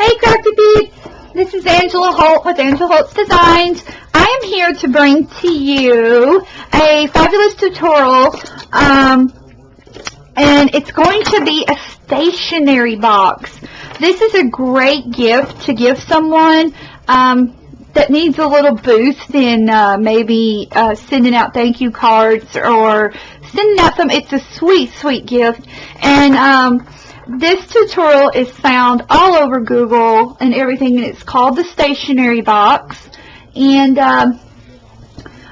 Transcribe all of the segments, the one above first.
Hey Crafty Peeps, this is Angela Holt with Angela Holt Designs. I am here to bring to you a fabulous tutorial, and it's going to be a stationery box. This is a great gift to give someone that needs a little boost in maybe sending out thank you cards or sending out some. It's a sweet, sweet gift, and this tutorial is found all over Google and everything, and it's called the Stationery Box. And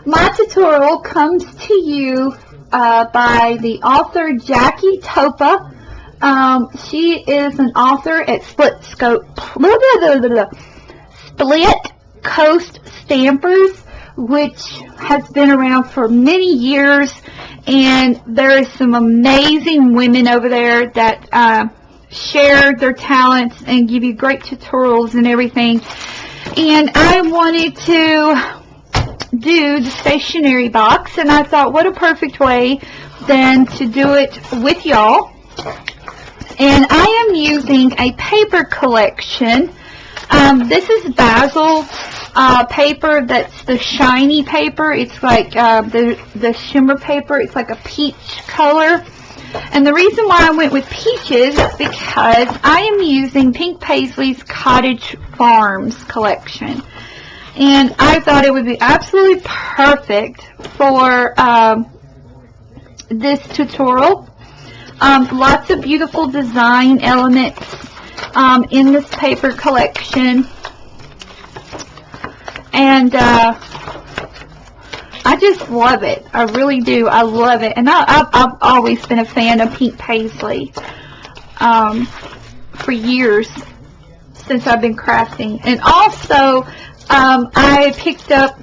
my tutorial comes to you by the author Jackie Topa. She is an author at Split Coast Stampers, which has been around for many years, and there is some amazing women over there that share their talents and give you great tutorials and everything. And I wanted to do the stationery box, and I thought, what a perfect way then to do it with y'all. And I am using a paper collection. This is Basil paper. That's the shiny paper. It's like the shimmer paper. It's like a peach color. And the reason why I went with peaches is because I am using Pink Paisley's Cottage Farms collection. And I thought it would be absolutely perfect for this tutorial. Lots of beautiful design elements in this paper collection. And I just love it. I really do. I love it. And I've always been a fan of Pink Paisley for years, since I've been crafting. And also, I picked up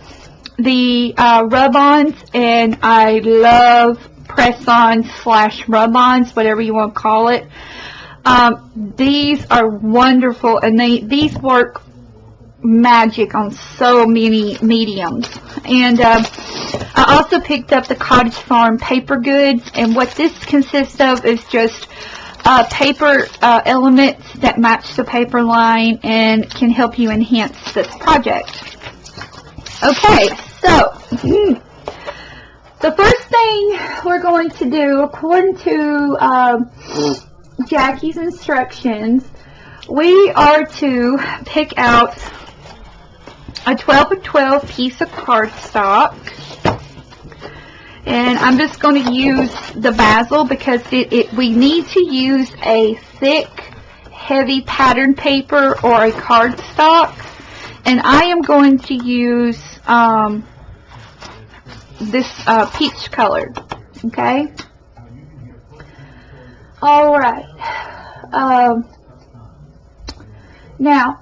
the rub-ons, and I love press-ons / rub-ons, whatever you want to call it. These are wonderful, and these work magic on so many mediums. And I also picked up the Cottage Farm paper goods, and what this consists of is just paper elements that match the paper line and can help you enhance this project. Okay, so the first thing we're going to do, according to Jackie's instructions, we are to pick out a 12x12 piece of cardstock, and I'm just going to use the Basil because we need to use a thick, heavy pattern paper or a cardstock, and I am going to use this peach color. Okay. All right. Now,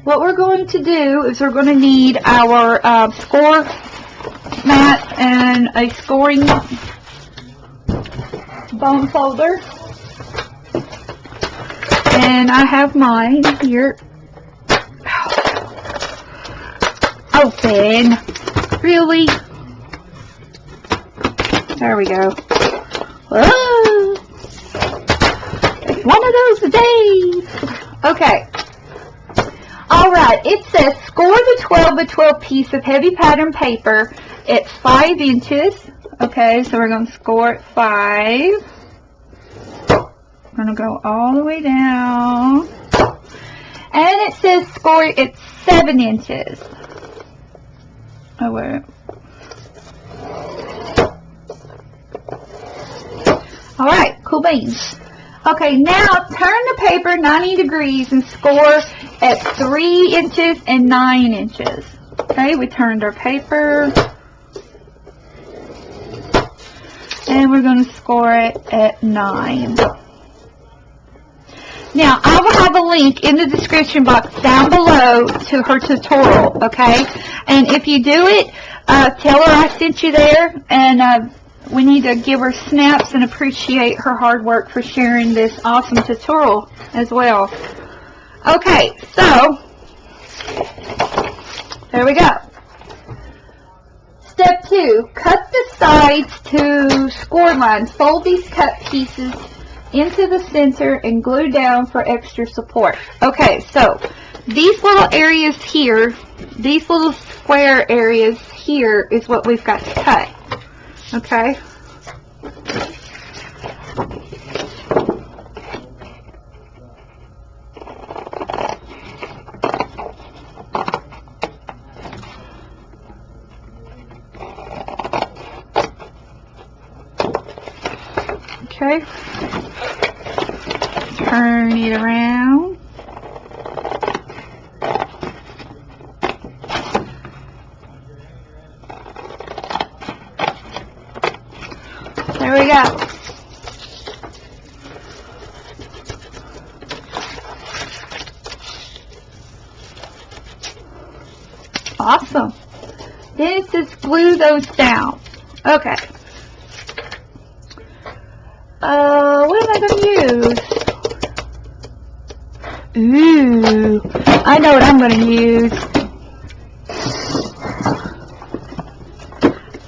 what we're going to do is we're going to need our score mat and a scoring bone folder. And I have mine here. Open. Really? There we go. Whoa. It's one of those days. Okay. Alright, it says score the 12x12 piece of heavy pattern paper at 5 inches. Okay, so we're going to score at 5. We're going to go all the way down. And it says score at 7 inches. Oh, wait. Alright, cool beans. Okay, now turn the paper 90 degrees and score at 3 inches and 9 inches. Okay, we turned our paper. And we're going to score it at 9. Now, I will have a link in the description box down below to her tutorial, okay? And if you do it, tell her I sent you there, and we need to give her snaps and appreciate her hard work for sharing this awesome tutorial as well. Okay, so, there we go. Step 2, cut the sides to score lines. Fold these cut pieces into the center and glue down for extra support. Okay, so these little areas here, these little square areas here is what we've got to cut. Okay. Okay. Turn it around. There we go. Awesome. Then it says glue those down. Okay. What am I going to use? Ooh, I know what I'm going to use.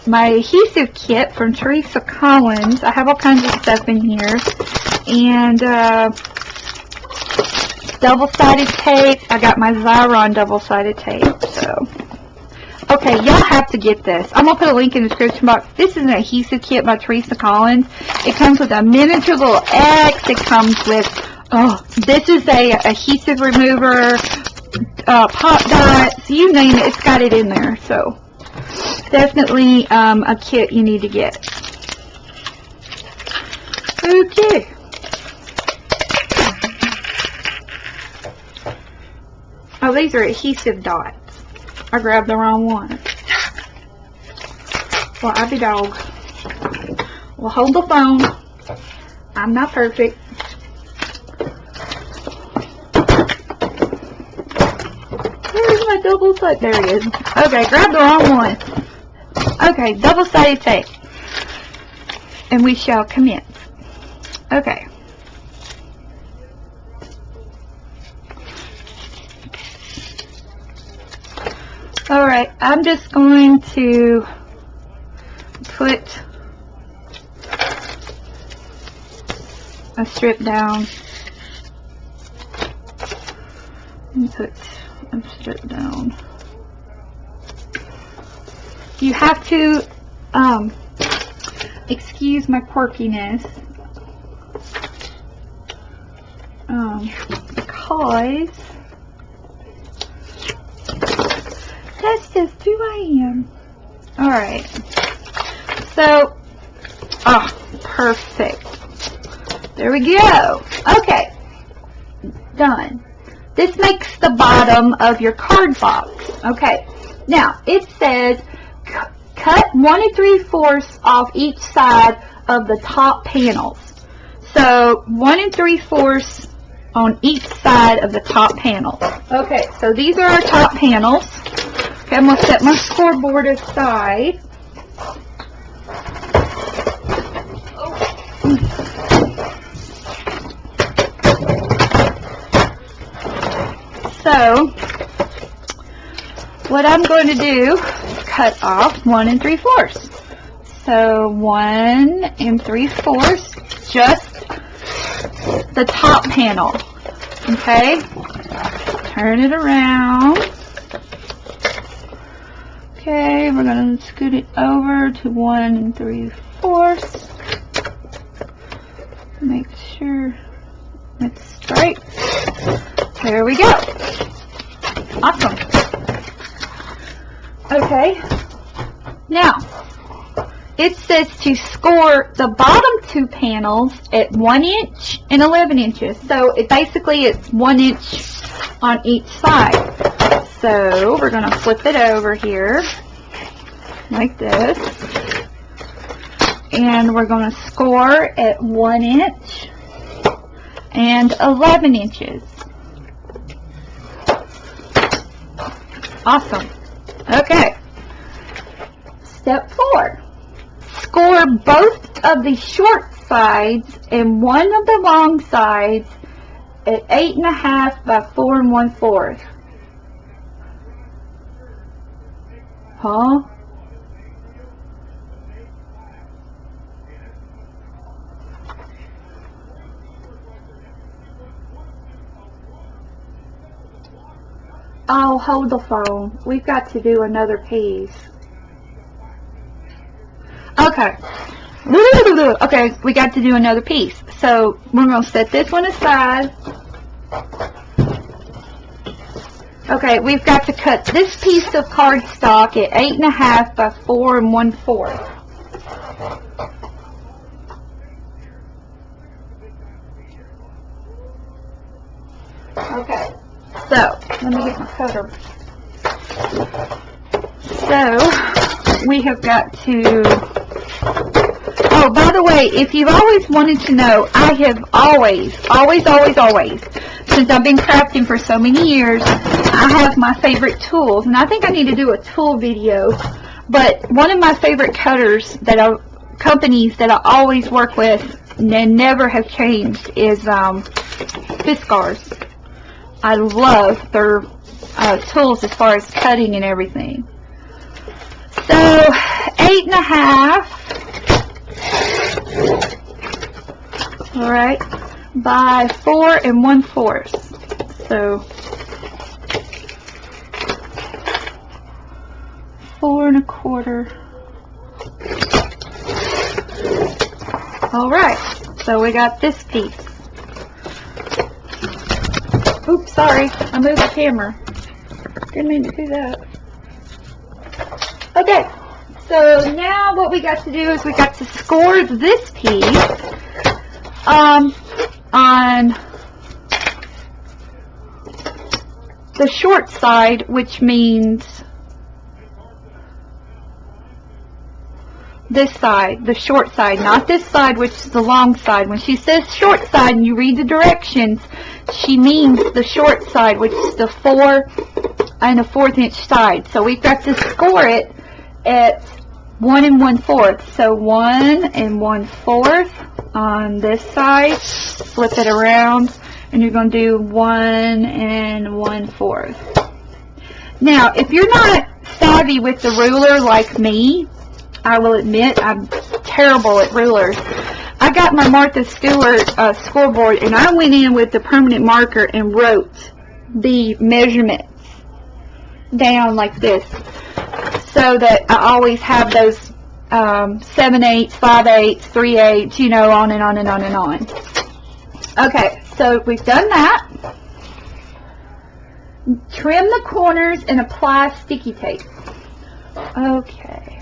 My adhesive kit from Teresa Collins. I have all kinds of stuff in here. And double-sided tape. I got my Xyron double-sided tape. So, okay, y'all have to get this. I'm going to put a link in the description box. This is an adhesive kit by Teresa Collins. It comes with a miniature little X. It comes with, this is a adhesive remover, pop dots, you name it. It's got it in there. So, definitely a kit you need to get. Okay. Oh, these are adhesive dots. I grabbed the wrong one. Well, I be dog. Well, hold the phone. I'm not perfect. Where's my double sided? There it is. Okay, grab the wrong one. Okay, double-sided tape. And we shall commence. Okay. Alright, I'm just going to put a strip down and put a strip down. You have to excuse my quirkiness because that's just who I am. Alright. So, perfect. There we go. Okay. Done. This makes the bottom of your card box. Okay. Now, it says cut 1 3/4 off each side of the top panels. So, 1 3/4 on each side of the top panels. Okay, so these are our top panels. Okay, I'm going to set my scoreboard aside. So, what I'm going to do is cut off 1 3/4. So, 1 3/4, just the top panel. Okay, turn it around. Okay, we're going to scoot it over to 1 3/4. Make sure it's straight. There we go. Awesome. Okay. Now, it says to score the bottom 2 panels at 1 inch and 11 inches. So, it's 1 inch on each side. So, we're going to flip it over here, like this. And we're going to score at 1 inch and 11 inches. Awesome. Okay. Step 4. Score both of the short sides and one of the long sides at 8.5 by 4 1/4. Huh? Oh, hold the phone. We've got to do another piece. Okay. Okay, we got to do another piece. So we're going to set this one aside. Okay, we've got to cut this piece of cardstock at 8.5 by 4 1/4. Okay, so let me get my cutter. So we have got to. Oh, by the way, if you've always wanted to know, I have always, since I've been crafting for so many years, I have my favorite tools, and I think I need to do a tool video. But one of my favorite cutters companies that I always work with and never have changed is Fiskars. I love their tools as far as cutting and everything. So 8.5. All right, by 4 1/4. So 4 1/4. All right, so we got this piece. Oops, sorry, I moved the camera. Didn't mean to do that. Okay, so now what we got to do is we got to score this piece on the short side, which means this side, the short side, not this side, which is the long side. When she says short side and you read the directions, she means the short side, which is the 4 1/4 inch side. So we've got to score it at 1 1/4. So 1 1/4 on this side. Flip it around, and you're going to do 1 1/4. Now, if you're not savvy with the ruler like me, I will admit I'm terrible at rulers. I got my Martha Stewart scoreboard, and I went in with the permanent marker and wrote the measurements down like this, so that I always have those 7/8, 5/8, 3/8, you know, on and on and on and on. Okay, so we've done that. Trim the corners and apply sticky tape. Okay.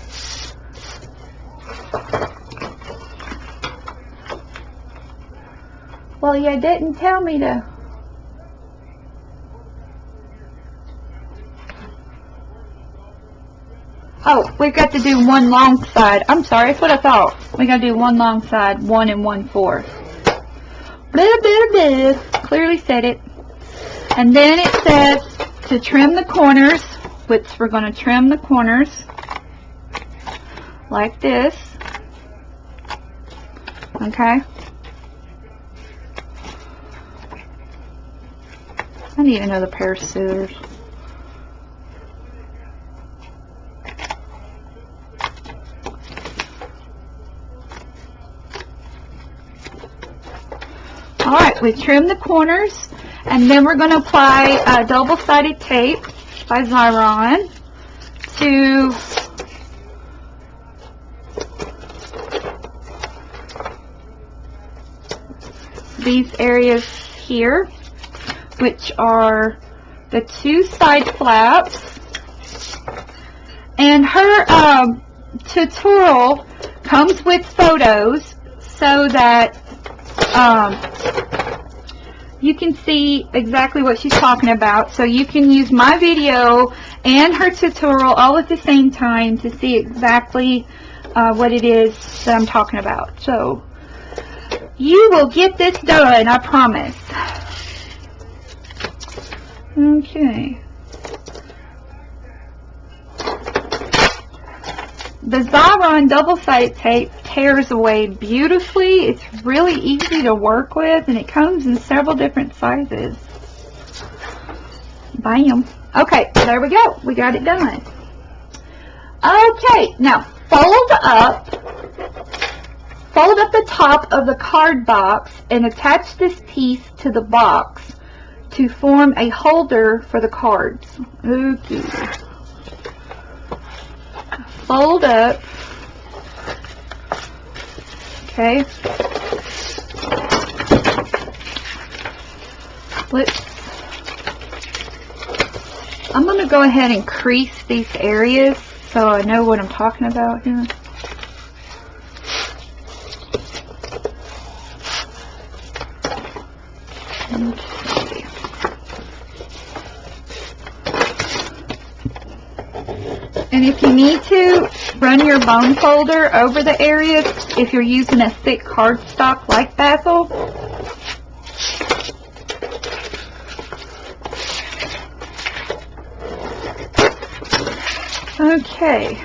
Well, you didn't tell me to. Oh, we've got to do one long side. I'm sorry, that's what I thought. We got to do one long side, 1 1/4. Blah, blah, blah. Clearly said it. And then it says to trim the corners, which we're going to trim the corners like this. Okay. I need another pair of scissors. Alright, we trim the corners, and then we're going to apply double-sided tape by Xyron to these areas here, which are the 2 side flaps. And her tutorial comes with photos so that you can see exactly what she's talking about. So you can use my video and her tutorial all at the same time to see exactly what it is that I'm talking about. So you will get this done, I promise. Okay. The Xyron double-sided tape tears away beautifully. It's really easy to work with, and it comes in several different sizes. Bam. Okay, there we go. We got it done. Okay, now fold up the top of the card box and attach this piece to the box to form a holder for the cards. Okay. Fold up. Okay. I'm going to go ahead and crease these areas so I know what I'm talking about here. Okay. And if you need to, run your bone folder over the areas if you're using a thick cardstock like Basil. Okay.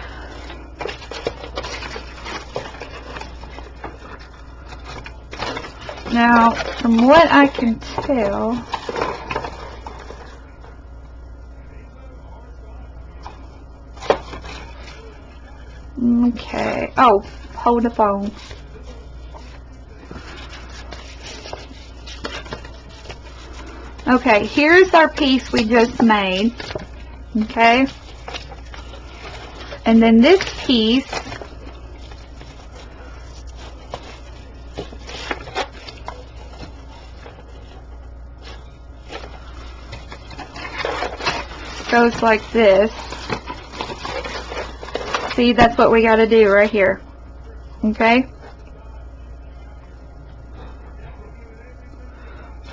Now, from what I can tell, okay. Oh, hold the phone. Okay, here's our piece we just made. Okay. And then this piece goes like this. See, that's what we got to do right here. Okay?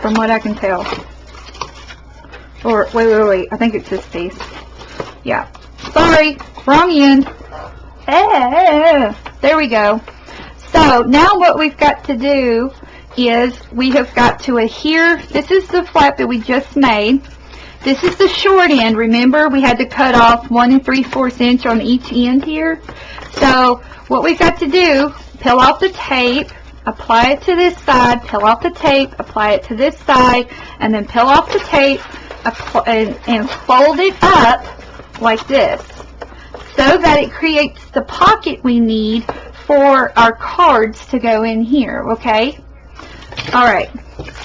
From what I can tell. Or, wait. I think it's this piece. Yeah. Sorry. Wrong end. There we go. So, now what we've got to do is we have got to adhere. This is the flap that we just made. This is the short end. Remember, we had to cut off 1 3/4 inch on each end here. So, what we've got to do, peel off the tape, apply it to this side, peel off the tape, apply it to this side, and then peel off the tape and fold it up like this, so that it creates the pocket we need for our cards to go in here, okay? Alright,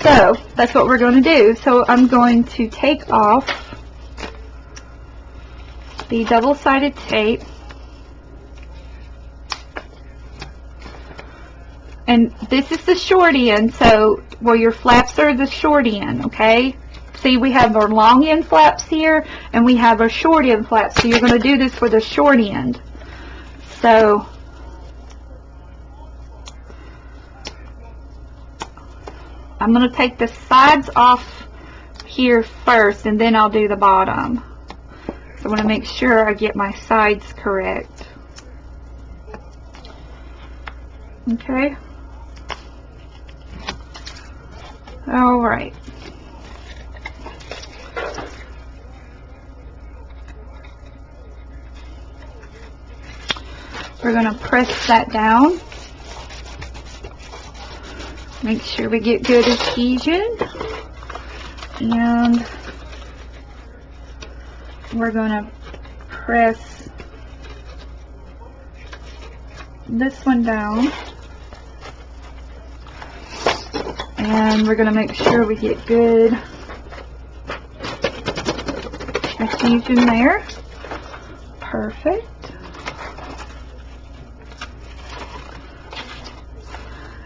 so that's what we're going to do. So I'm going to take off the double-sided tape, and this is the short end, so where your flaps are the short end, okay? See, we have our long end flaps here, and we have our short end flaps, so you're going to do this for the short end. So, I'm going to take the sides off here first, and then I'll do the bottom. So I want to make sure I get my sides correct. Okay. Alright. We're going to press that down. Make sure we get good adhesion. And we're going to press this one down. And we're going to make sure we get good adhesion there. Perfect.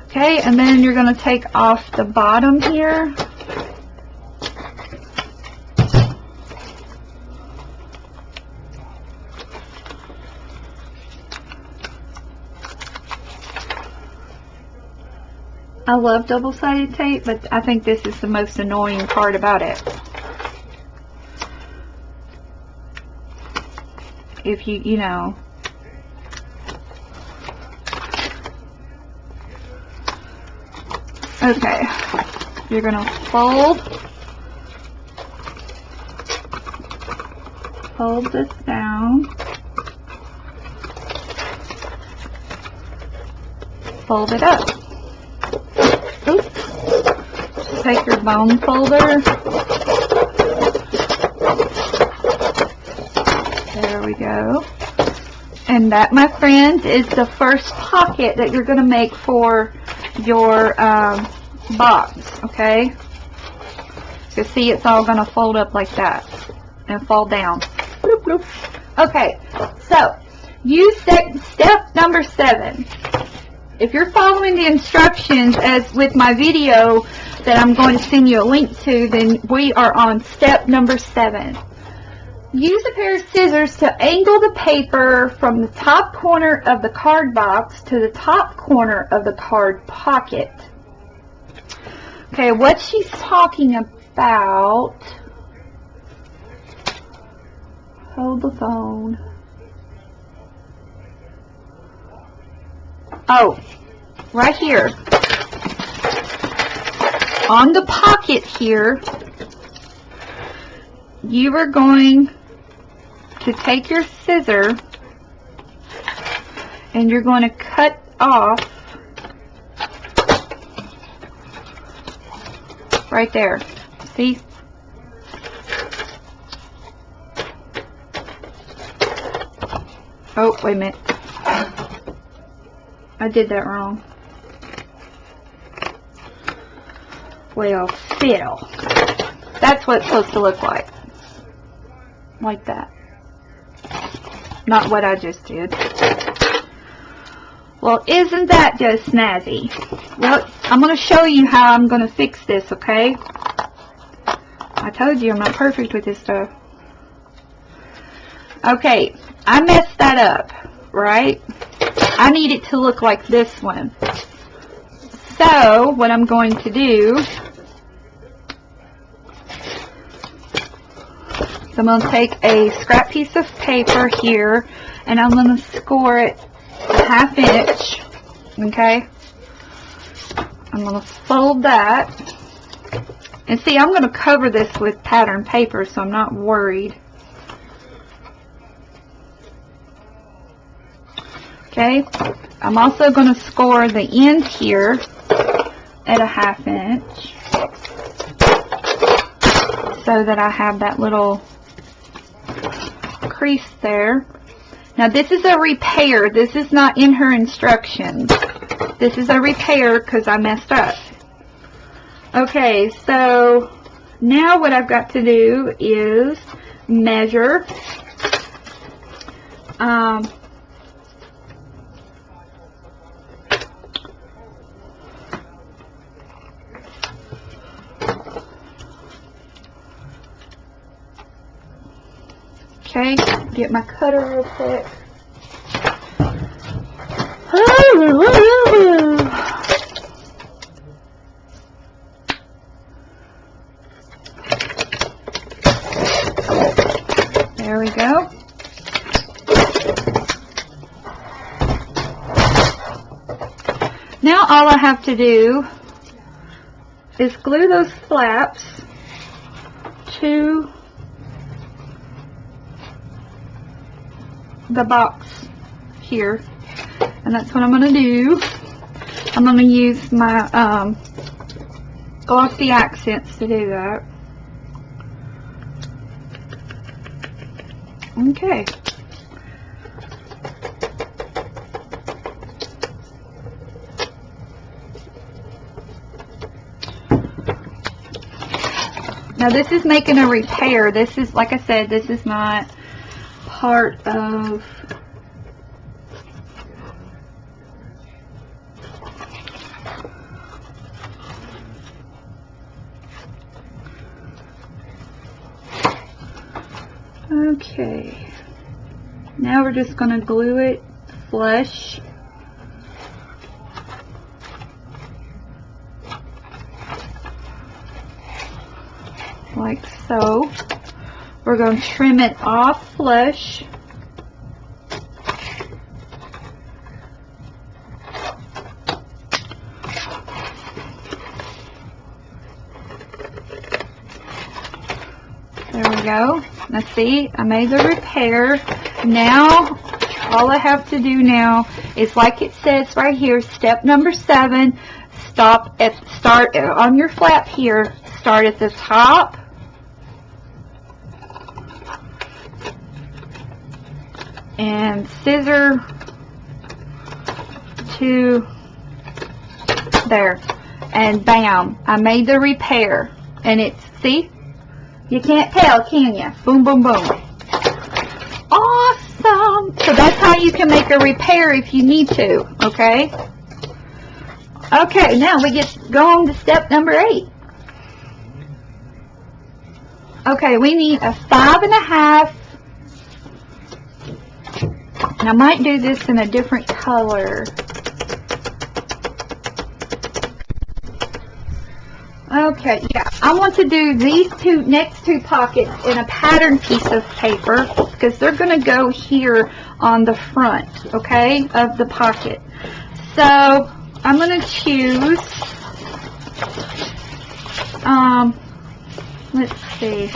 Okay, and then you're going to take off the bottom here. I love double-sided tape, but I think this is the most annoying part about it. If you know. Okay, you're going to fold this down, fold it up. Oops. Take your bone folder. There we go. And that, my friends, is the first pocket that you're going to make for your box, okay? You see, it's all going to fold up like that and fall down. Bloop, bloop. Okay, so use step number 7. If you're following the instructions as with my video that I'm going to send you a link to, then we are on step number 7. Use a pair of scissors to angle the paper from the top corner of the card box to the top corner of the card pocket. Okay, what she's talking about, hold the phone. Oh, right here. On the pocket here, you are going to take your scissor and you're going to cut off right there. See? Oh, wait a minute. I did that wrong. Well, still. That's what it's supposed to look like. Like that. Not what I just did. Well, isn't that just snazzy? Well, I'm going to show you how I'm going to fix this, okay? I told you I'm not perfect with this stuff. Okay, I messed that up, right? I need it to look like this one. So, what I'm going to do is I'm going to take a scrap piece of paper here and I'm going to score it a 1/2 inch. Okay? I'm going to fold that. And see, I'm going to cover this with pattern paper so I'm not worried. Okay? I'm also going to score the end here at a 1/2 inch so that I have that little crease there. Now this is a repair. This is not in her instructions. This is a repair because I messed up. Okay, so now what I've got to do is measure. Okay, get my cutter real quick. There we go. Now all I have to do is glue those flaps to the box here, and that's what I'm going to do. I'm going to use my glossy accents to do that. Okay. Now this is making a repair. This is, like I said, this is not part of okay. Now we're just going to glue it flush. Like so. We're going to trim it off flush. There we go. Now see, I made the repair. Now, all I have to do now is, like it says right here, step number 7, start on your flap here. Start at the top. And scissor to there, and bam, I made the repair. And it's See? You can't tell, can you? Boom, boom, boom. Awesome! So that's how you can make a repair if you need to, okay? Okay, now we go on to step number 8. Okay, we need a 5.5. And I might do this in a different color. Okay, yeah, I want to do these next two pockets in a pattern piece of paper because they're going to go here on the front, okay, of the pocket. So I'm going to choose, let's see.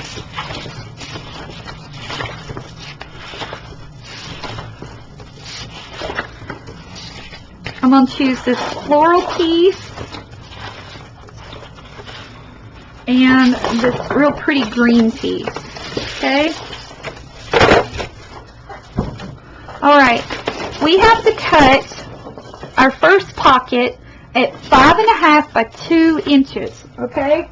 I'm going to choose this floral piece and this real pretty green piece, okay? Alright, we have to cut our first pocket at 5.5 by 2 inches, okay?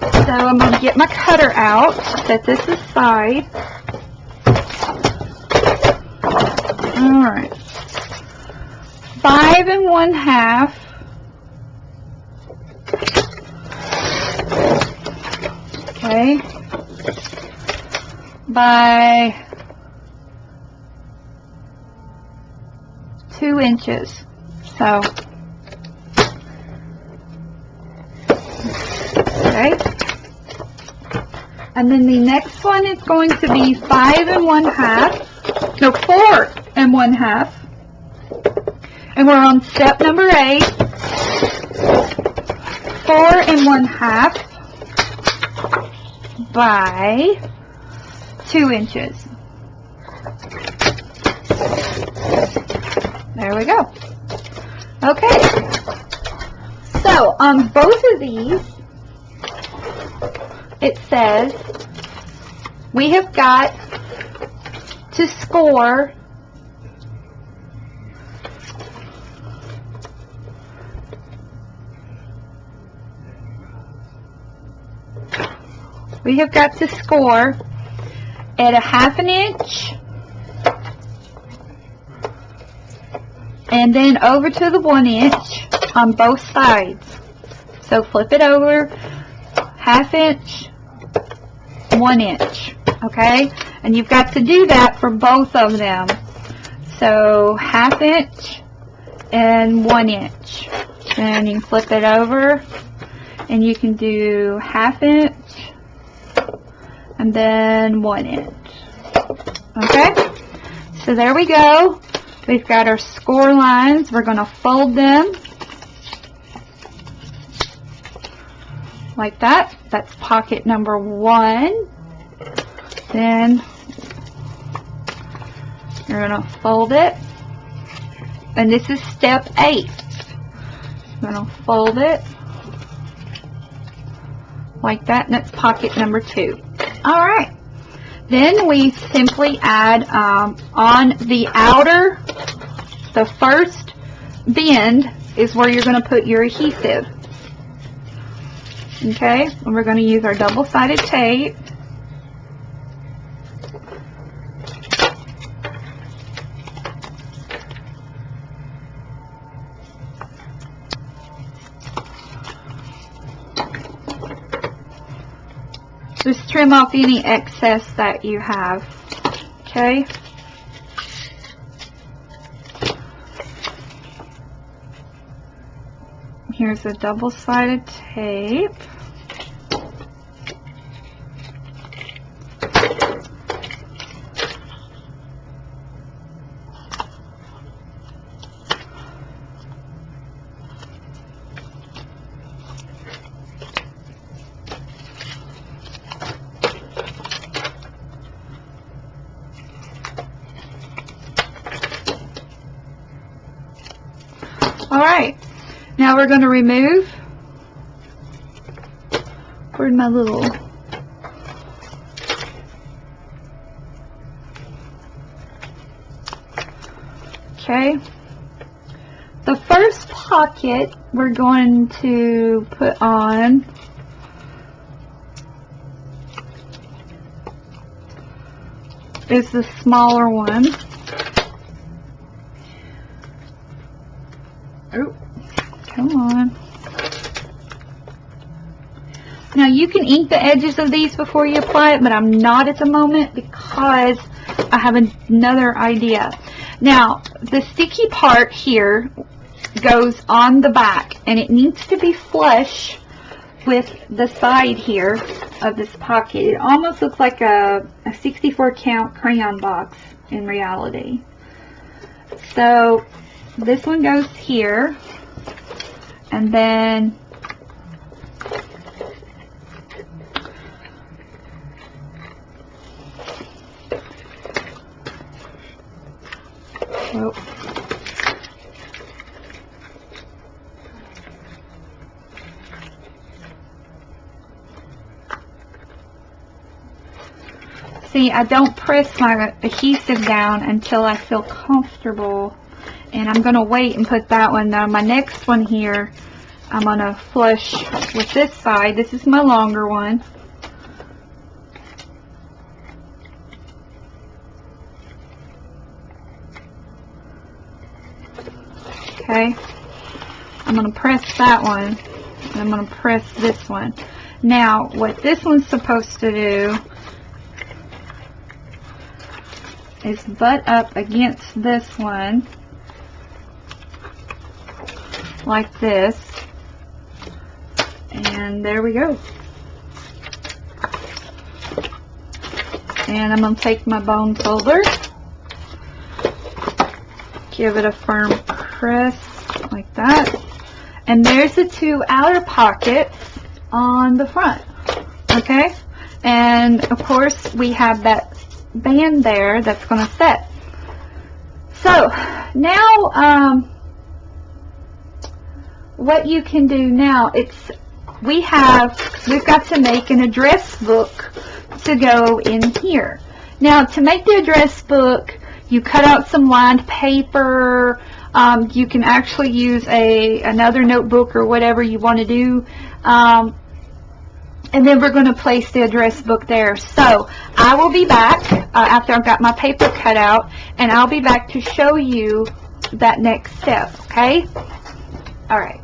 So I'm going to get my cutter out, set this aside. Alright. 5 1/2 okay, by 2 inches. So, okay. And then the next one is going to be 5 1/2, no, 4 1/2. And we're on step number 8. 4 1/2 by 2 inches. There we go. Okay. So on both of these, it says we have got to score at 1/2 inch and then over to the 1 inch on both sides. So flip it over, 1/2 inch, 1 inch, okay? And you've got to do that for both of them. So 1/2 inch and 1 inch. Then you can flip it over and you can do 1/2 inch and then 1 inch. Okay? So there we go. We've got our score lines. We're going to fold them like that. That's pocket number 1. Then you're going to fold it. And this is step 8. I'm going to fold it like that, and that's pocket number 2. Alright, then we simply add on the outer, the first bend is where you're going to put your adhesive. Okay, and we're going to use our double-sided tape. Just trim off any excess that you have, okay? Here's a double-sided tape. Alright, now we're going to remove, where'd my little, okay, the first pocket we're going to put on is the smaller one. Oh, come on. Now you can ink the edges of these before you apply it, but I'm not at the moment because I have another idea. Now, the sticky part here goes on the back, and it needs to be flush with the side here of this pocket. It almost looks like a 64 count crayon box in reality. So this one goes here, and then see, I don't press my adhesive down until I feel comfortable, and I'm going to wait and put that one down. My next one here, I'm going to flush with this side. This is my longer one. Okay, I'm going to press that one, and I'm going to press this one. Now, what this one's supposed to do is butt up against this one, like this, and there we go. And I'm going to take my bone folder, give it a firm press like that, and there's the two outer pockets on the front. Okay, and of course we have that band there that's going to set. So now what you can do now, we've got to make an address book to go in here. Now, to make the address book, you cut out some lined paper. You can actually use another notebook or whatever you want to do. And then we're going to place the address book there. So I will be back after I've got my paper cut out, and I'll be back to show you that next step, okay? All right.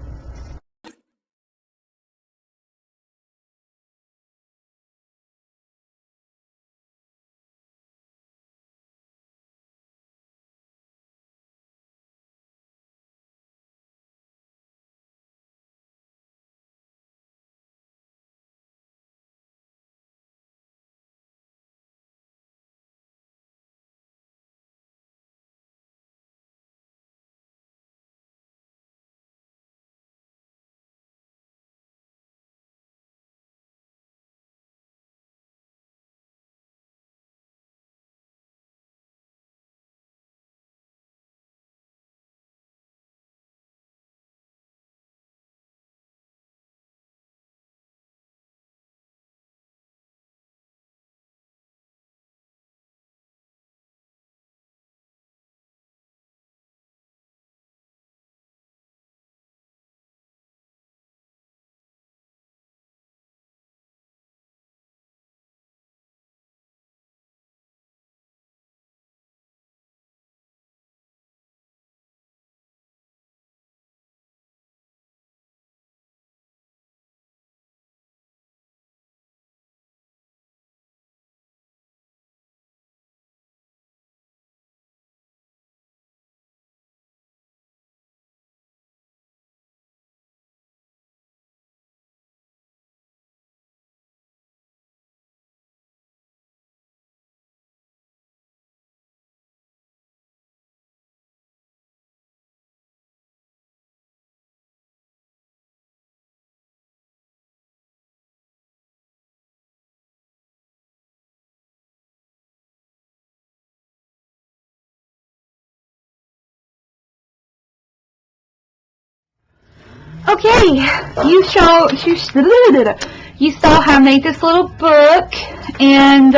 Okay, you saw how I made this little book, and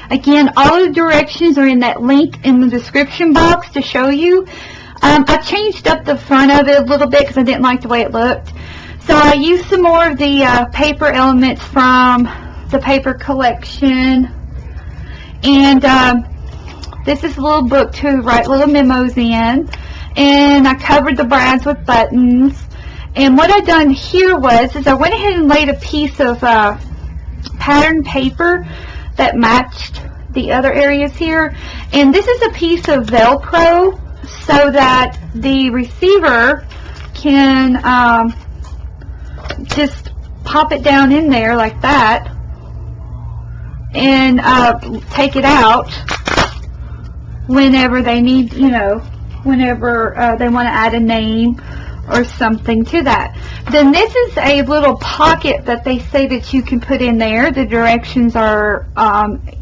again, all the directions are in that link in the description box to show you. I changed up the front of it a little bit because I didn't like the way it looked. So I used some more of the paper elements from the paper collection, and This is a little book to write little memos in. And I covered the brads with buttons. And what I done here is I went ahead and laid a piece of pattern paper that matched the other areas here. And this is a piece of Velcro so that the receiver can just pop it down in there like that and take it out whenever they need, whenever they want to add a name or something to that. Then this is a little pocket that they say that you can put in there. The directions are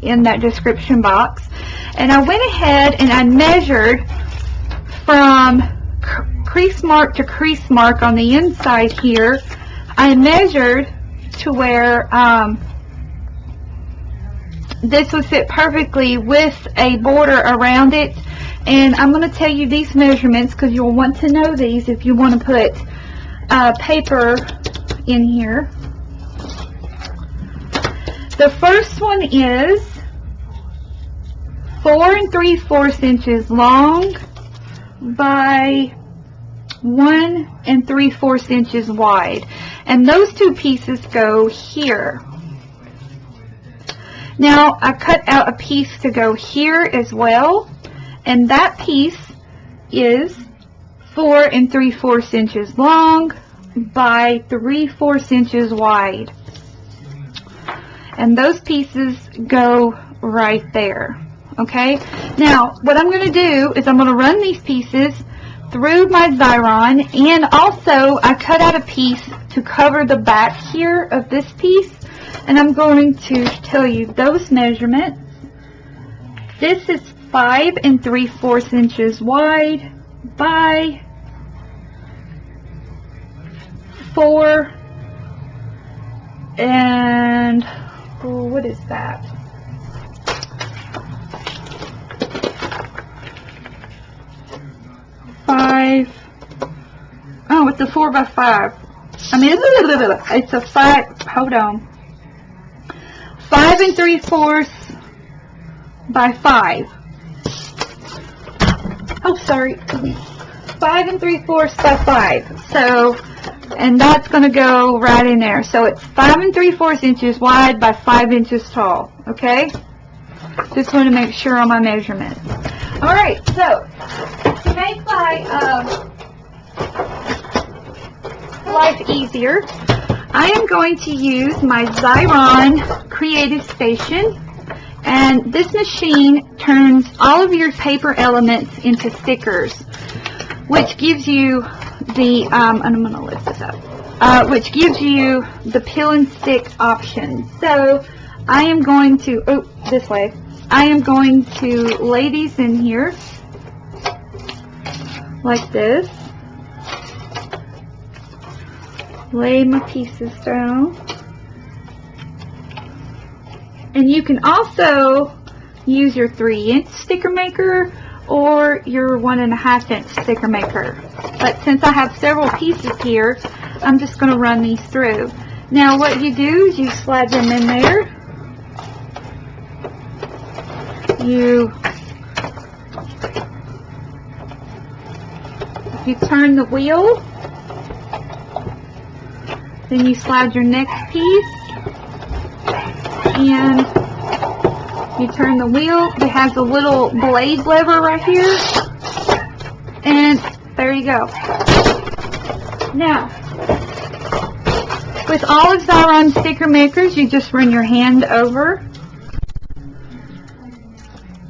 in that description box. And I went ahead and I measured from crease mark to crease mark on the inside here. I measured to where this would fit perfectly with a border around it. And I'm going to tell you these measurements because you'll want to know these if you want to put paper in here. The first one is 4 3/4 inches long by 1 3/4 inches wide. And those two pieces go here. Now, I cut out a piece to go here as well. And that piece is 4 3/4 inches long by 3/4 inches wide. And those pieces go right there. Okay? Now, what I'm going to do is I'm going to run these pieces through my Xyron, and also I cut out a piece to cover the back here of this piece, and I'm going to tell you those measurements. This is 5 3/4 inches wide by 4 and what is that? Oh, it's a 4 by 5. I mean, it's a 5. Hold on. 5 3/4 by 5. Oh, sorry. 5 3/4 by 5. So, and that's going to go right in there. So it's 5 3/4 inches wide by 5 inches tall. Okay? Just want to make sure on my measurement. All right. So to make my life easier, I am going to use my Xyron Creative Station. And this machine turns all of your paper elements into stickers, which gives you the, and I'm going to lift this up, which gives you the peel and stick option. So I am going to, this way, I am going to lay these in here like this. Lay my pieces down. And you can also use your 3-inch sticker maker or your 1.5-inch sticker maker. But since I have several pieces here, I'm just going to run these through. Now what you do is you slide them in there. You turn the wheel. Then you slide your next piece. And you turn the wheel. It has a little blade lever right here. And there you go. Now, with all of Xyron sticker makers, you just run your hand over.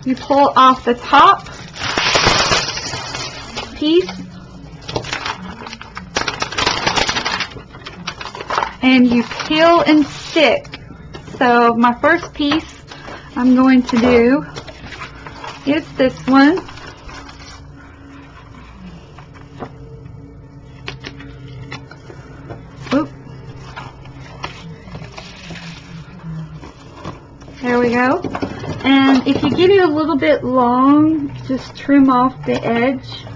You pull off the top piece. And you peel and stick. So my first piece I'm going to do is this one. Oop. There we go. And if you get it a little bit long, just trim off the edge.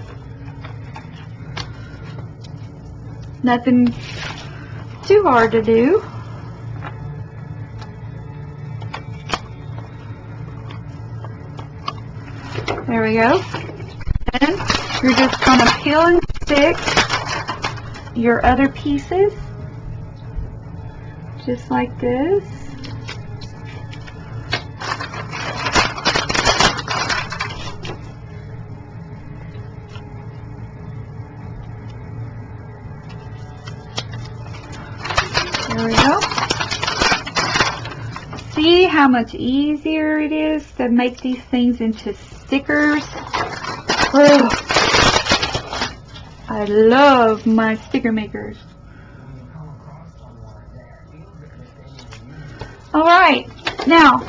Nothing too hard to do. There we go. And you're just going to peel and stick your other pieces, just like this. There we go. See how much easier it is to make these things into stickers? Oh, I love my sticker makers. Alright, now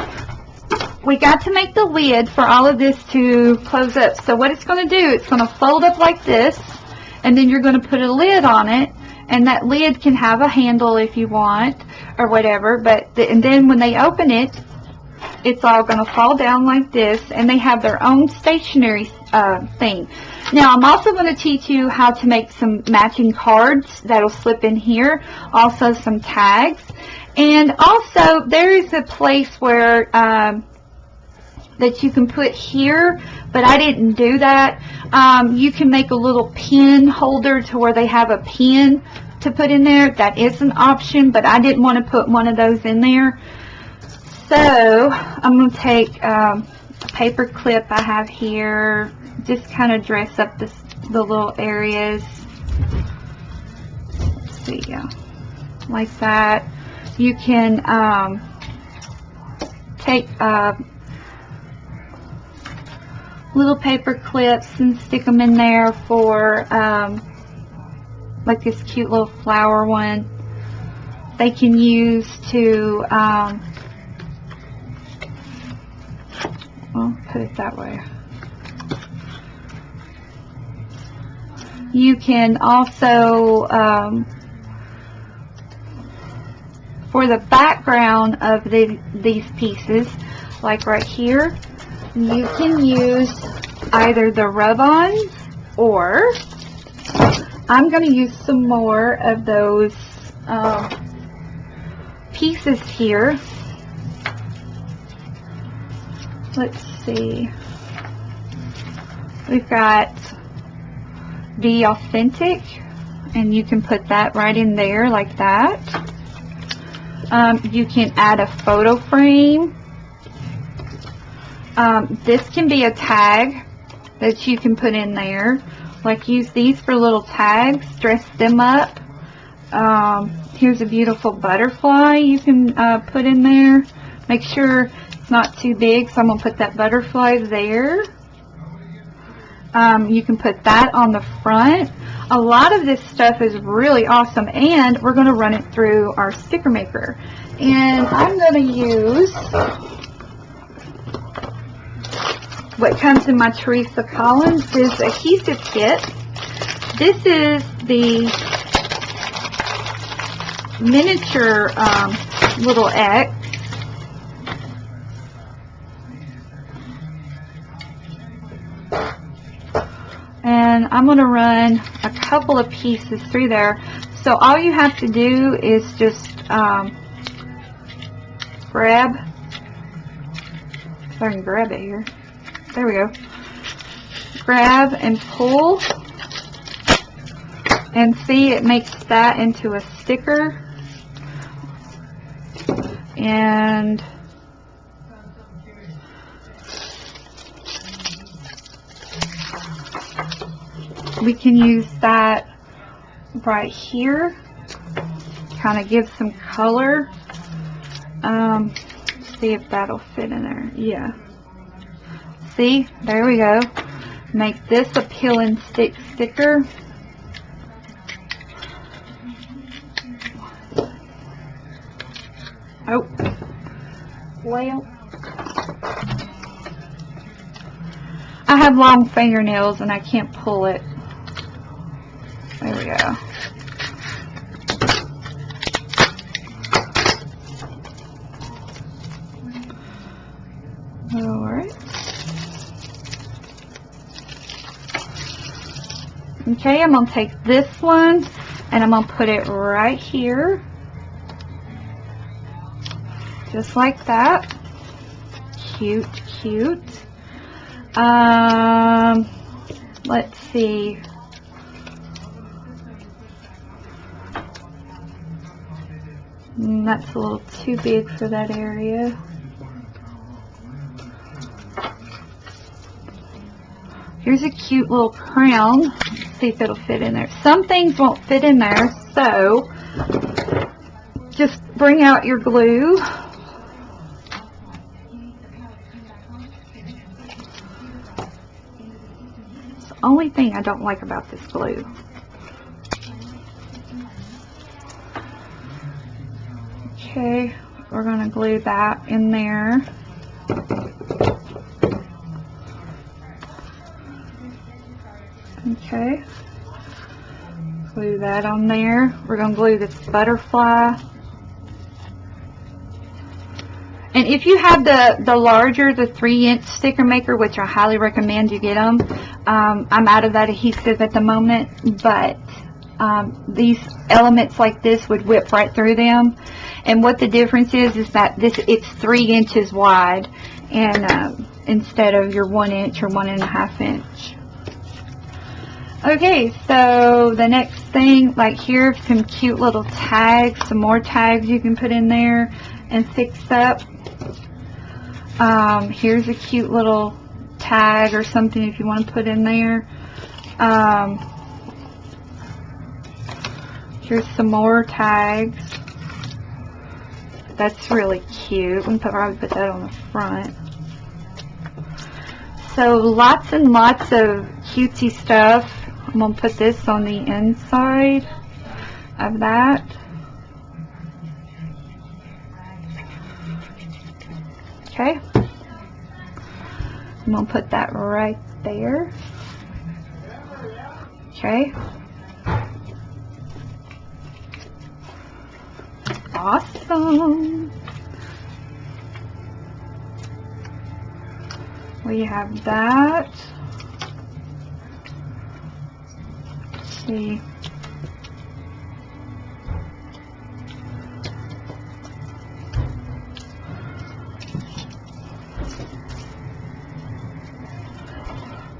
we got to make the lid for all of this to close up. So what it's going to do, it's going to fold up like this, and then you're going to put a lid on it, and that lid can have a handle if you want, or whatever, and then when they open it, it's all going to fall down like this, and they have their own stationery thing. Now, I'm also going to teach you how to make some matching cards that'll slip in here, also some tags, and also there is a place where that you can put here, but I didn't do that. You can make a little pen holder to where they have a pen to put in there. That is an option, but I didn't want to put one of those in there. So I'm going to take a paper clip I have here, just kind of dress up the little areas. Let's see, yeah, like that. You can take little paper clips and stick them in there for like this cute little flower one. They can use to well, put it that way. You can also for the background of these pieces, like right here, you can use either the rub-ons, or I'm going to use some more of those pieces here. Let's see. We've got the Authentic, and you can put that right in there like that. You can add a photo frame. This can be a tag that you can put in there. Like, use these for little tags, dress them up. Here's a beautiful butterfly you can put in there. Make sure it's not too big, so I'm going to put that butterfly there. You can put that on the front. A lot of this stuff is really awesome, and we're going to run it through our sticker maker. And I'm going to use what comes in my Teresa Collins is adhesive kit. This is the miniature little X. And I'm going to run a couple of pieces through there. So all you have to do is just grab, if I can grab it here. There we go. Grab and pull, and see, it makes that into a sticker. And we can use that right here, kind of give some color. See if that'll fit in there. Yeah. See, there we go. Make this a peel and stick sticker. Oh, well, I have long fingernails and I can't pull it. There we go. Alright. Okay, I'm going to take this one and I'm going to put it right here. Just like that. Cute, cute. Let's see. That's a little too big for that area. Here's a cute little crown. Let's see if it'll fit in there. Some things won't fit in there, so just bring out your glue. It's the only thing I don't like about this glue. Okay, we're going to glue that in there. Okay, glue that on there. We're going to glue this butterfly. And if you have the larger, the 3-inch sticker maker, which I highly recommend you get them, I'm out of that adhesive at the moment, but these elements like this would whip right through them. And what the difference is that it's 3 inches wide, and instead of your 1 inch or 1.5 inch. Okay, so the next thing, like here, some cute little tags, some more tags you can put in there and fix up. Here's a cute little tag or something if you want to put in there. Here's some more tags. That's really cute. We can probably put that on the front. So lots and lots of cutesy stuff. I'm going to put this on the inside of that. Okay. I'm going to put that right there. Okay. Awesome. We have that. Let's see.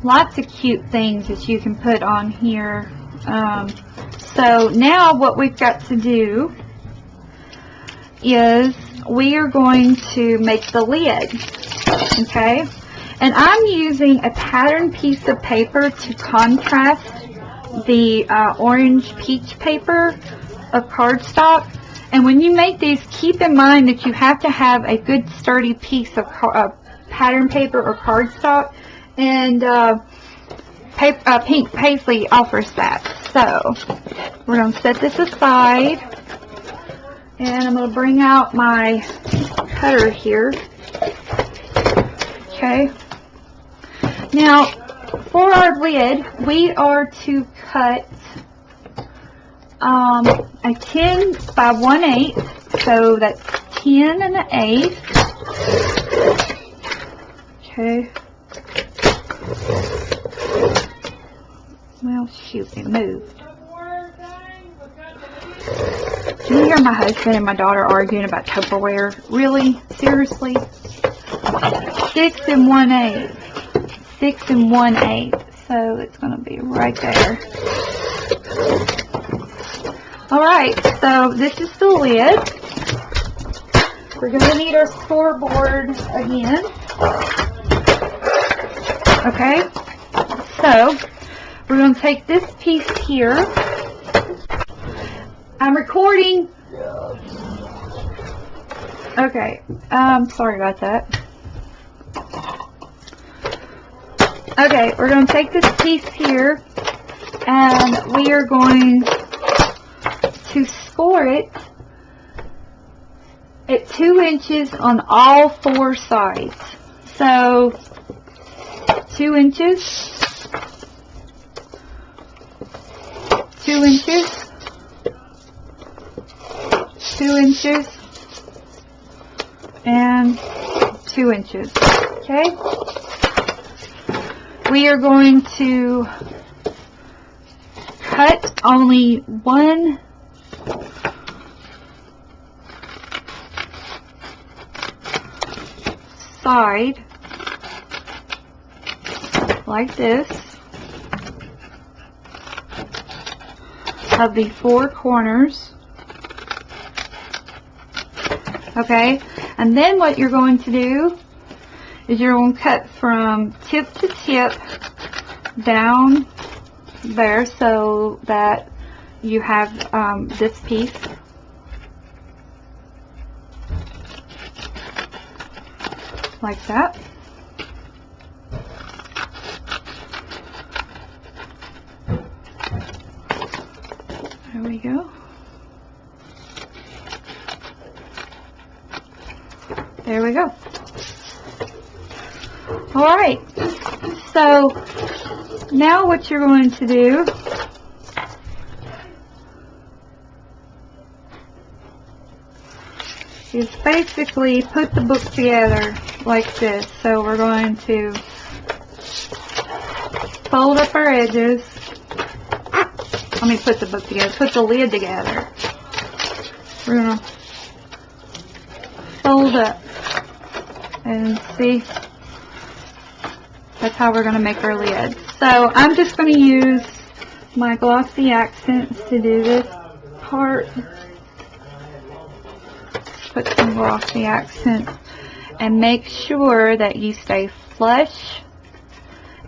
Lots of cute things that you can put on here. So now what we've got to do is we are going to make the lid. Okay, and I'm using a patterned piece of paper to contrast the orange peach paper of cardstock. And when you make these, keep in mind that you have to have a good sturdy piece of pattern paper or cardstock, and Pink Paisley offers that. So we're going to set this aside, and I'm going to bring out my cutter here. Okay. Now, for our lid, we are to cut a 10 by 1/8, so that's 10 1/8. Okay. Well, shoot, it moved. Can you hear my husband and my daughter arguing about Tupperware? Really? Seriously? 6 1/8. 6 1/8. So it's going to be right there. Alright, so this is the lid. We're going to need our scoreboard again. Okay, so we're going to take this piece here. I'm recording. Okay, sorry about that. Okay, we're going to take this piece here, and we are going to score it at 2 inches on all 4 sides. So 2 inches, 2 inches, 2 inches, and 2 inches. Okay? We are going to cut only one side like this of the 4 corners. Okay, and then what you're going to do is you're going to cut from tip to tip down there so that you have this piece. Like that. There we go. There we go. Alright, so now what you're going to do is basically put the book together like this. So we're going to fold up our edges. Let me put the book together, put the lid together. We're going to fold up and see. That's how we're going to make our lid. So I'm just going to use my glossy accents to do this part. Put some glossy accent and make sure that you stay flush.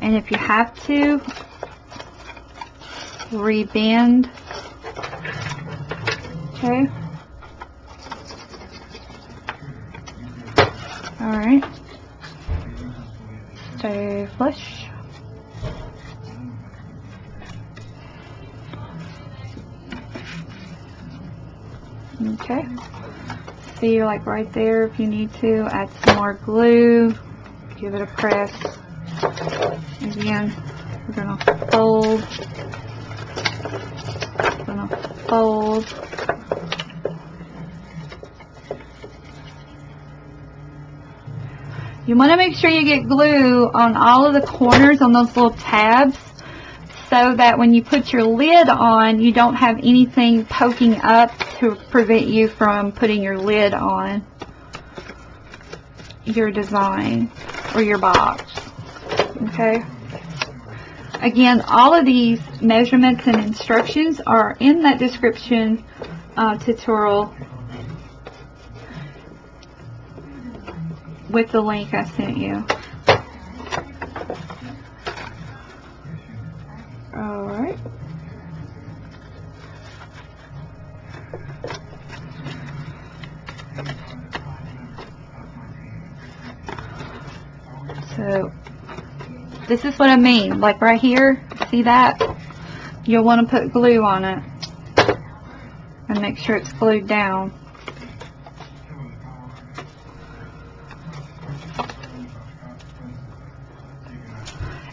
And if you have to, rebend. Okay. Alright. Stay flush. Okay. See, like right there, if you need to, add some more glue. Give it a press. Again, we're going to fold. We're going to fold. You want to make sure you get glue on all of the corners on those little tabs so that when you put your lid on, you don't have anything poking up to prevent you from putting your lid on your design or your box. Okay? Again, all of these measurements and instructions are in that description tutorial with the link I sent you. Alright. So, this is what I mean. Like right here, see that? You'll want to put glue on it. And make sure it's glued down.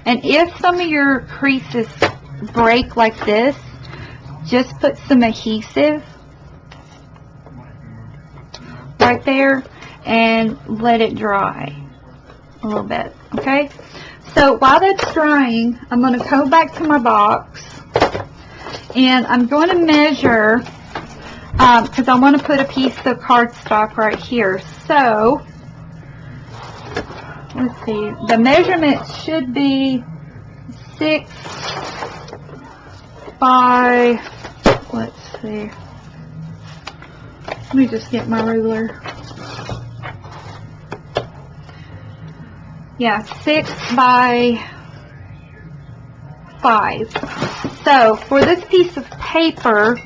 And if some of your creases break like this, just put some adhesive right there and let it dry a little bit, okay? So while that's drying, I'm going to go back to my box and I'm going to measure because I want to put a piece of cardstock right here. So let's see, the measurement should be 6 by, let's see, let me just get my ruler. Yeah, 6 by 5. So for this piece of paper,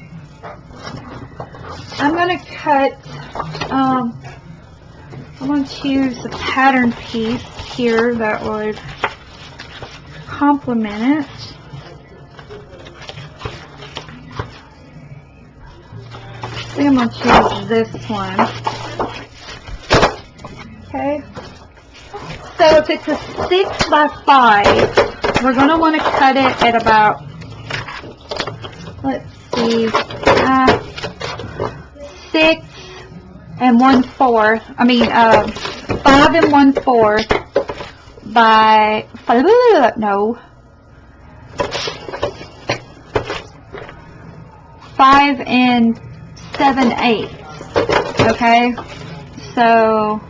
I'm going to cut, I'm going to choose a pattern piece here that would complement it. I think I'm going to choose this one. Okay. So if it's a 6 by 5, we're going to want to cut it at about, let's see, 6 1/4. I mean, 5 1/4 by, no, 5 7/8. Okay, so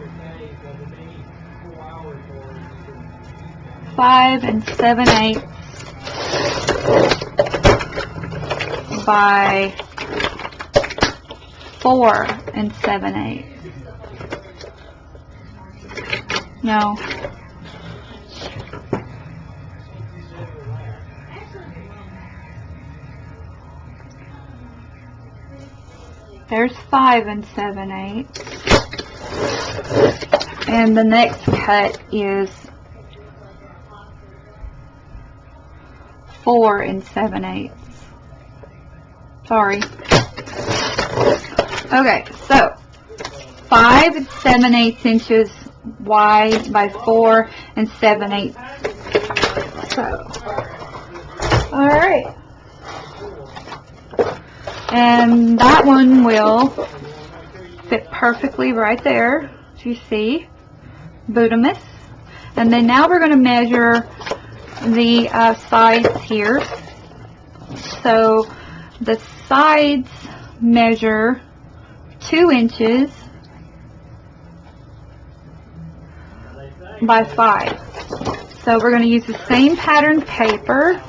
5 7/8 by 4 7/8. No. There's 5 7/8. And the next cut is 4 7/8. Sorry. Okay, so 5 7/8 inches wide by 4 7/8. So, alright. And that one will fit perfectly right there, as you see. Bottomless. And then now we're going to measure the sides here. So the sides measure 2 inches by 5. So we're going to use the same pattern paper.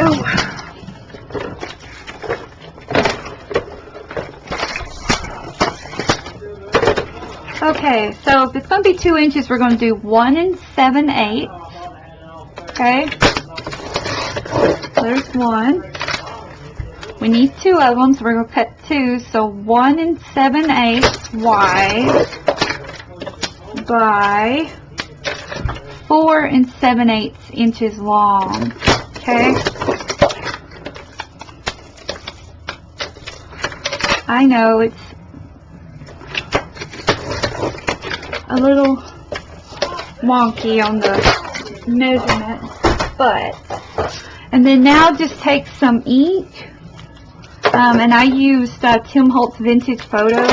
Oh. Okay, so if it's going to be 2 inches, we're going to do 1 7/8. Okay, there's 1. We need 2 of them, so we're going to cut 2. So 1 7/8 wide by 4 7/8 inches long. Okay. I know it's a little wonky on the measurement, but, and then now just take some ink, and I used Tim Holt's Vintage Photo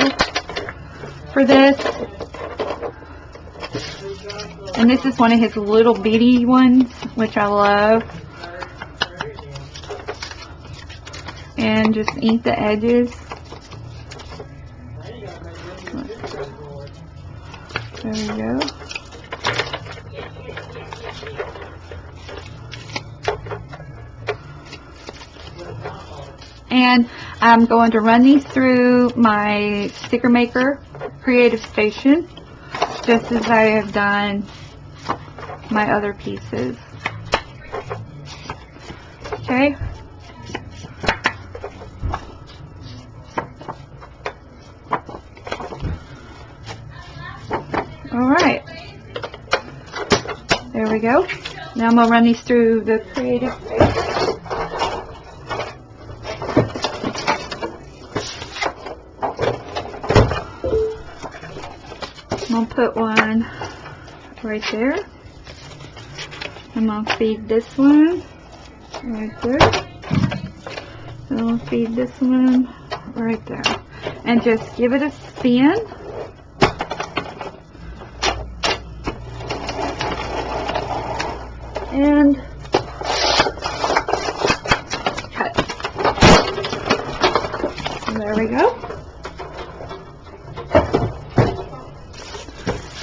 for this, and this is one of his little bitty ones, which I love, and just ink the edges. There we go. And I'm going to run these through my sticker maker Creative Station, just as I have done my other pieces. Okay. Alright, there we go. Now I'm going to run these through the Creative Station. I'm going to put one right there. I'm going to feed this one right there. I'm going to feed this one right there. And just give it a spin. And cut. There we go.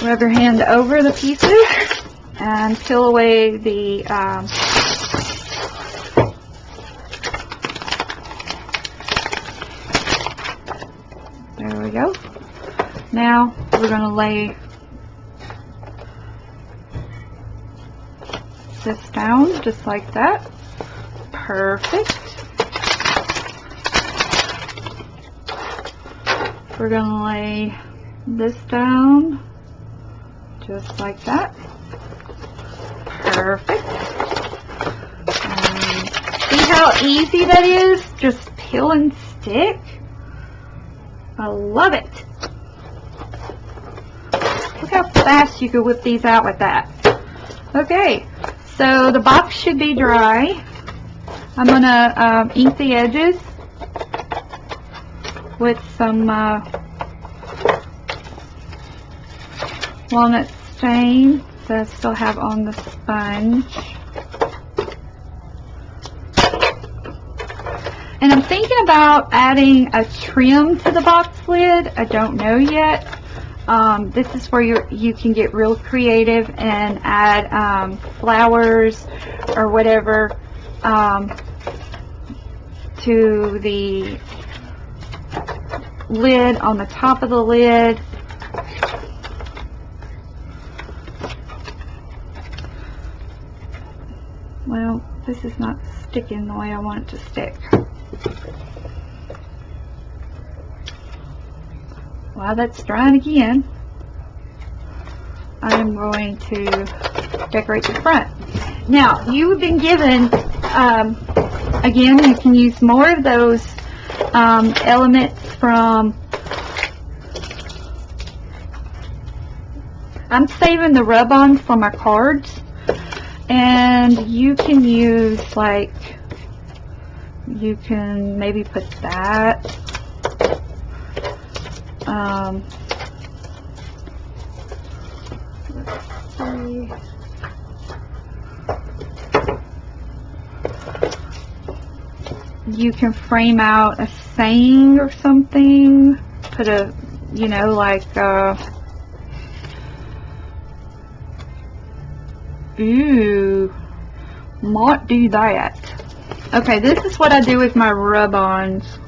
Rub your hand over the pieces and peel away the there we go. Now we're going to lay this down just like that. Perfect. We're going to lay this down just like that. Perfect. And see how easy that is? Just peel and stick. I love it. Look how fast you can whip these out with that. Okay. So the box should be dry. I'm going to ink the edges with some walnut stain that I still have on the sponge. And I'm thinking about adding a trim to the box lid. I don't know yet. this is where you can get real creative and add flowers or whatever to the lid, on the top of the lid. Well, this is not sticking the way I want it to stick. While that's drying again, I'm going to decorate the front. Now, you've been given, again, you can use more of those elements from, I'm saving the rub-ons for my cards, and you can use, like, you can maybe put that. Let's see. You can frame out a saying or something. Put a, you know, like, ooh, might do that. Okay, this is what I do with my rub-ons.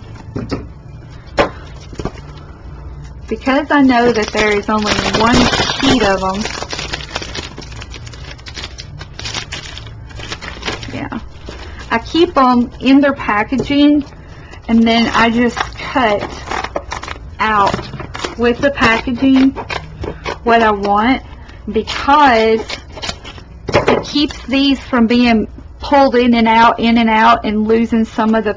Because I know that there is only one sheet of them, yeah, I keep them in their packaging, and then I just cut out with the packaging what I want, because it keeps these from being pulled in and out, and losing some of the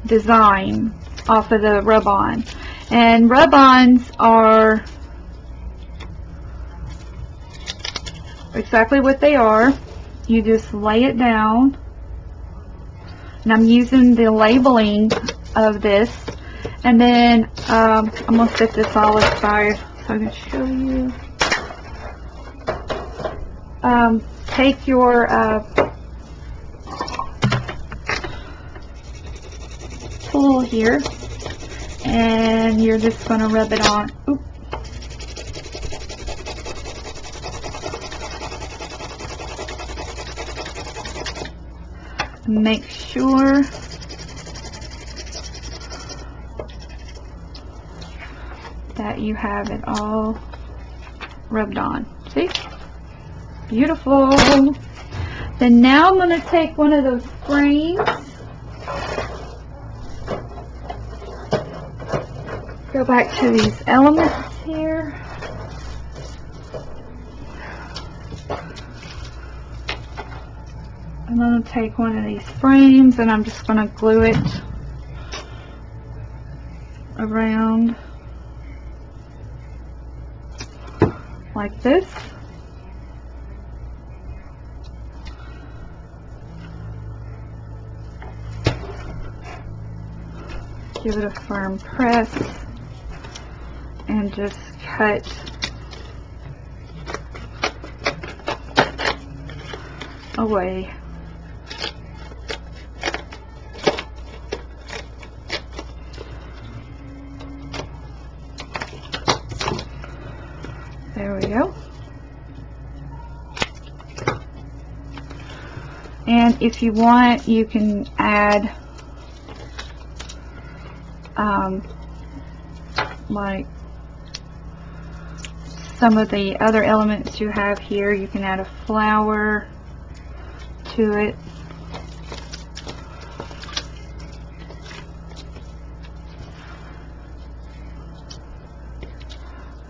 design off of the rub-on. And rub-ons are exactly what they are. You just lay it down, and I'm using the labeling of this, and then I'm going to set this all aside so I can show you. Take your tool here, and you're just going to rub it on. Oop. Make sure that you have it all rubbed on. See? Beautiful. Then now I'm going to take one of those frames, go back to these elements here. I'm going to take one of these frames, and I'm just going to glue it around like this. Give it a firm press and just cut away. There we go. And if you want, you can add like some of the other elements you have here. You can add a flower to it.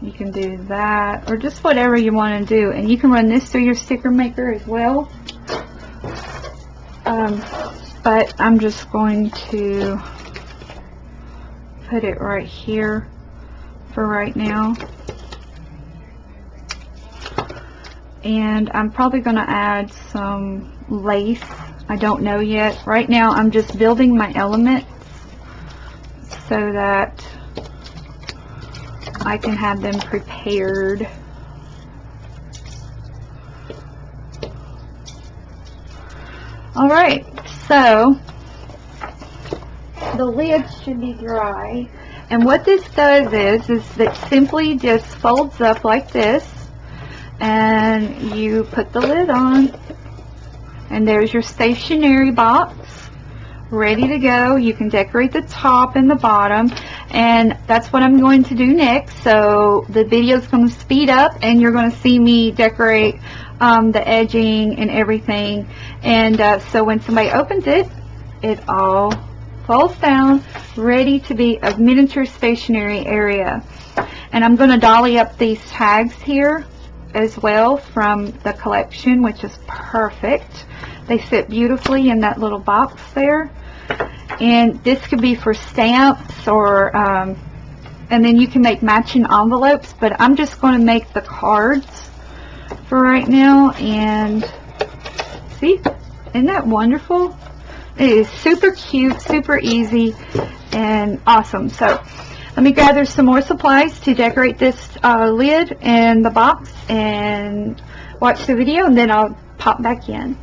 You can do that, or just whatever you want to do. And you can run this through your sticker maker as well. But I'm just going to put it right here for right now. And I'm probably going to add some lace. I don't know yet. Right now I'm just building my elements so that I can have them prepared. Alright, so the lid should be dry. And what this does is it simply just folds up like this, and you put the lid on, and there's your stationery box ready to go. You can decorate the top and the bottom, and that's what I'm going to do next. So the video is going to speed up, and you're going to see me decorate the edging and everything. And so when somebody opens it, it all falls down, ready to be a miniature stationery area. And I'm going to dolly up these tags here as well from the collection, which is perfect. They fit beautifully in that little box there. And this could be for stamps, or and then you can make matching envelopes, but I'm just going to make the cards for right now. And see, isn't that wonderful? It is super cute, super easy, and awesome. So let me gather some more supplies to decorate this lid and the box, and watch the video, and then I'll pop back in.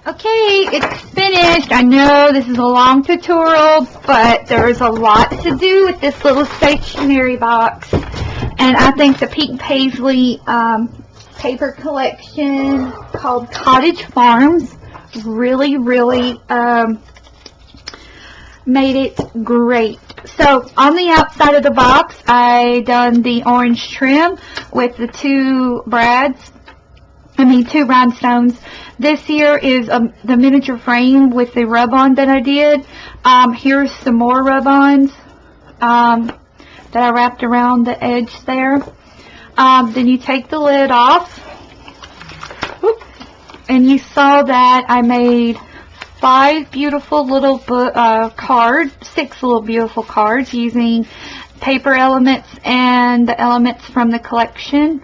Okay, it's finished. I know this is a long tutorial, but there's a lot to do with this little stationery box. And I think the Pink Paisley paper collection called Cottage Farms really made it great. So on the outside of the box, I done the orange trim with the two rhinestones. This here is the miniature frame with the rub-on that I did. Here's some more rub-ons that I wrapped around the edge there. Then you take the lid off. Whoop, and you saw that I made 5 beautiful little cards, 6 little beautiful cards using paper elements and the elements from the collection.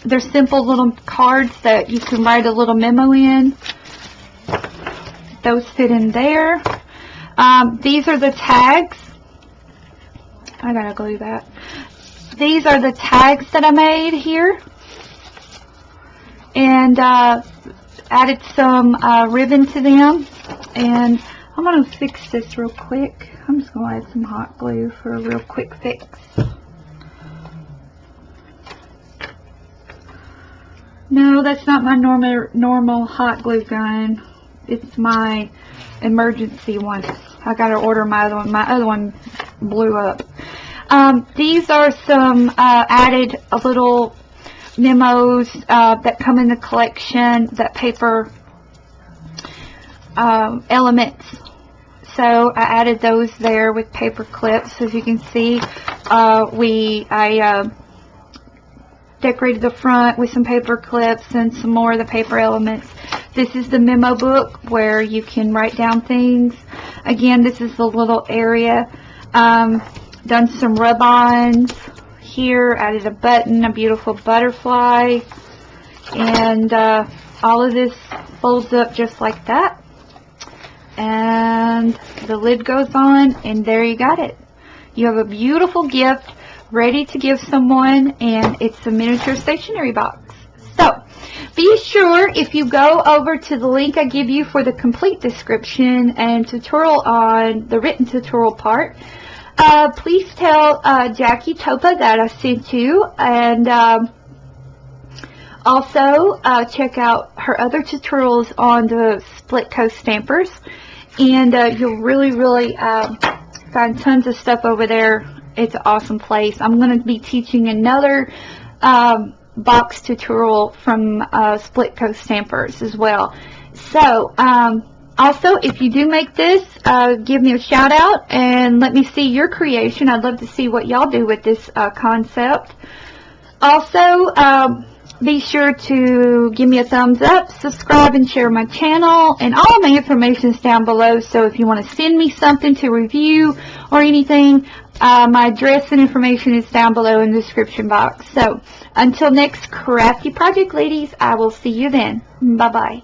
They're simple little cards that you can write a little memo in. Those fit in there. These are the tags. I gotta glue that. These are the tags that I made here. And added some ribbon to them. And I'm gonna fix this real quick. I'm just gonna add some hot glue for a real quick fix. No, that's not my normal hot glue gun. It's my emergency one. I gotta order my other one. My other one blew up. These are some added little memos that come in the collection, that paper elements. So I added those there with paper clips. As you can see, I decorated the front with some paper clips and some more of the paper elements. This is the memo book where you can write down things. Again, this is the little area. Done some rub-ons here, added a button, a beautiful butterfly, and all of this folds up just like that. And the lid goes on, and there you got it. You have a beautiful gift ready to give someone, and it's a miniature stationery box. So be sure, if you go over to the link I give you for the complete description and tutorial on the written tutorial part, please tell Jackie Topa that I sent you, and also check out her other tutorials on the split coast stampers, and you'll really find tons of stuff over there. It's an awesome place. I'm going to be teaching another box tutorial from split coast stampers as well. So also, if you do make this, give me a shout out and let me see your creation. I'd love to see what y'all do with this concept. Also, be sure to give me a thumbs up, subscribe, and share my channel. And all my information is down below. So if you want to send me something to review or anything, my address and information is down below in the description box. So until next crafty project, ladies, I will see you then. Bye-bye.